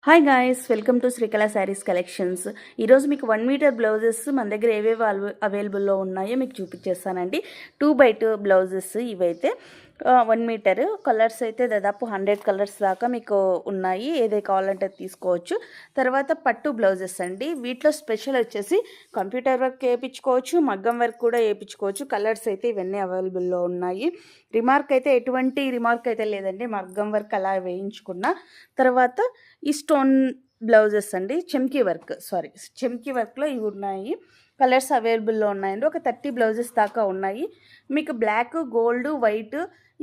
Hi guys, welcome to Srikala saris collections. ఈరోజు మీకు 1 metre blouses మన దగ్గర ఏవేవి అవైలబుల్లో ఉన్నాయో మీకు చూపించేస్తానండి. 2x2 బ్లౌజెస్ ఇవైతే 1 మీటర్. కలర్స్ అయితే దాదాపు 100 కలర్స్ దాకా మీకు ఉన్నాయి. ఏదే కావాలంటే తీసుకోవచ్చు. తర్వాత పట్టు బ్లౌజెస్ అండి. వీటిలో స్పెషల్ వచ్చేసి కంప్యూటర్ వర్క్ వేయించుకోవచ్చు, మగ్గం వర్క్ కూడా వేయించుకోవచ్చు. కలర్స్ అయితే ఇవన్నీ అవైలబుల్లో ఉన్నాయి. ఎటువంటి రిమార్క్ అయితే లేదండి, మగ్గం వర్క్ అలా వేయించుకున్న. తర్వాత ఈ స్టోన్ బ్లౌజెస్ అండి, చెమ్కీ వర్క్లో ఇవి ఉన్నాయి. కలర్స్ అవైలబుల్లో ఉన్నాయండి. ఒక 30 బ్లౌజెస్ దాకా ఉన్నాయి. మీకు బ్లాక్, గోల్డ్, వైట్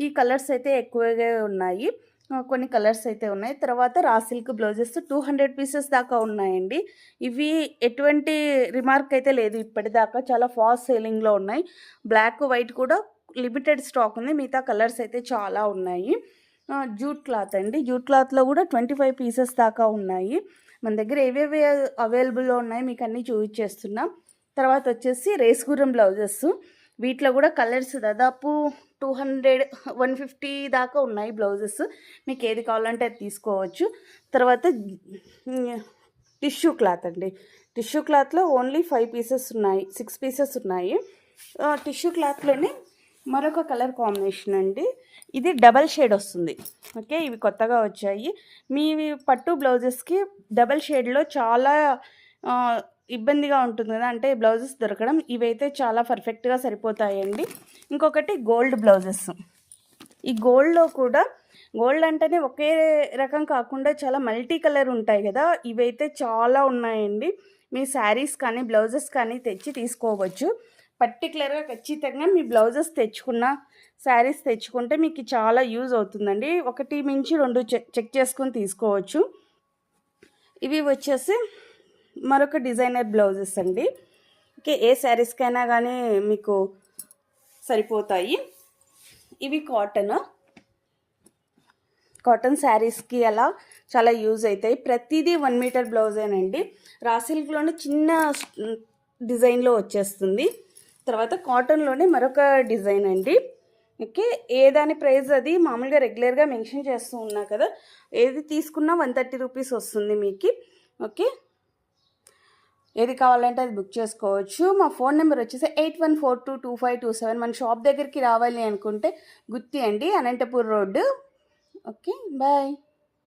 ఈ కలర్స్ అయితే ఎక్కువగా ఉన్నాయి. కొన్ని కలర్స్ అయితే ఉన్నాయి. తర్వాత రా సిల్క్ బ్లౌజెస్ 200 పీసెస్ దాకా ఉన్నాయండి. ఇవి ఎటువంటి రిమార్క్ అయితే లేదు ఇప్పటిదాకా, చాలా ఫాస్ట్ సేలింగ్లో ఉన్నాయి. బ్లాక్, వైట్ కూడా లిమిటెడ్ స్టాక్ ఉంది. మిగతా కలర్స్ అయితే చాలా ఉన్నాయి. జూట్ క్లాత్ అండి. జూట్ క్లాత్లో కూడా 25 పీసెస్ దాకా ఉన్నాయి. మన దగ్గర ఏవేవి అవైలబుల్లో ఉన్నాయి మీకు అన్నీ చూపించేస్తున్నాం. తర్వాత వచ్చేసి రేస్గుర్రం బ్లౌజెస్. వీటిలో కూడా కలర్స్ దాదాపు 200, 150 దాకా ఉన్నాయి బ్లౌజెస్. మీకు ఏది కావాలంటే అది తీసుకోవచ్చు. తర్వాత టిష్యూ క్లాత్ అండి. టిష్యూ క్లాత్లో ఓన్లీ 5 పీసెస్ ఉన్నాయి, 6 పీసెస్ ఉన్నాయి. టిష్యూ క్లాత్లోనే మరొక కలర్ కాంబినేషన్ అండి. ఇది డబల్ షేడ్ వస్తుంది. ఓకే, ఇవి కొత్తగా వచ్చాయి. మీ పట్టు బ్లౌజెస్కి డబల్ షేడ్లో చాలా ఇబ్బందిగా ఉంటుంది కదా, అంటే బ్లౌజెస్ దొరకడం. ఇవైతే చాలా పర్ఫెక్ట్గా సరిపోతాయండి. ఇంకొకటి గోల్డ్ బ్లౌజెస్. ఈ గోల్డ్లో కూడా, గోల్డ్ అంటేనే ఒకే రకం కాకుండా చాలా మల్టీ కలర్ ఉంటాయి కదా, ఇవైతే చాలా ఉన్నాయండి. మీ శారీస్ కానీ బ్లౌజెస్ కానీ తెచ్చి తీసుకోవచ్చు. పర్టికులర్గా ఖచ్చితంగా మీ బ్లౌజెస్ తెచ్చుకున్న, శారీస్ తెచ్చుకుంటే మీకు చాలా యూజ్ అవుతుందండి. 1 నుంచి 2 చెక్ చేసుకొని తీసుకోవచ్చు. ఇవి వచ్చేసి మరొక డిజైనర్ బ్లౌజెస్ అండి. ఓకే, ఏ శారీస్కైనా కానీ మీకు సరిపోతాయి. ఇవి కాటన్ శారీస్కి అలా చాలా యూజ్ అవుతాయి. ప్రతిదీ 1 మీటర్ బ్లౌజేనండి. రా సిల్క్లోనే చిన్న డిజైన్లో వచ్చేస్తుంది. తర్వాత కాటన్లోనే మరొక డిజైన్ అండి. ఓకే, ఏదాని ప్రైస్ అది మామూలుగా రెగ్యులర్గా మెన్షన్ చేస్తూ ఉన్నా కదా, ఏది తీసుకున్నా 130 రూపీస్ వస్తుంది మీకు. ఓకే, ఏది కావాలంటే అది బుక్ చేసుకోవచ్చు. మా ఫోన్ నెంబర్ వచ్చేసి 81422527. మన షాప్ దగ్గరికి రావాలి అనుకుంటే గుత్తి అండి, అనంతపూర్ రోడ్డు. Okay, bye.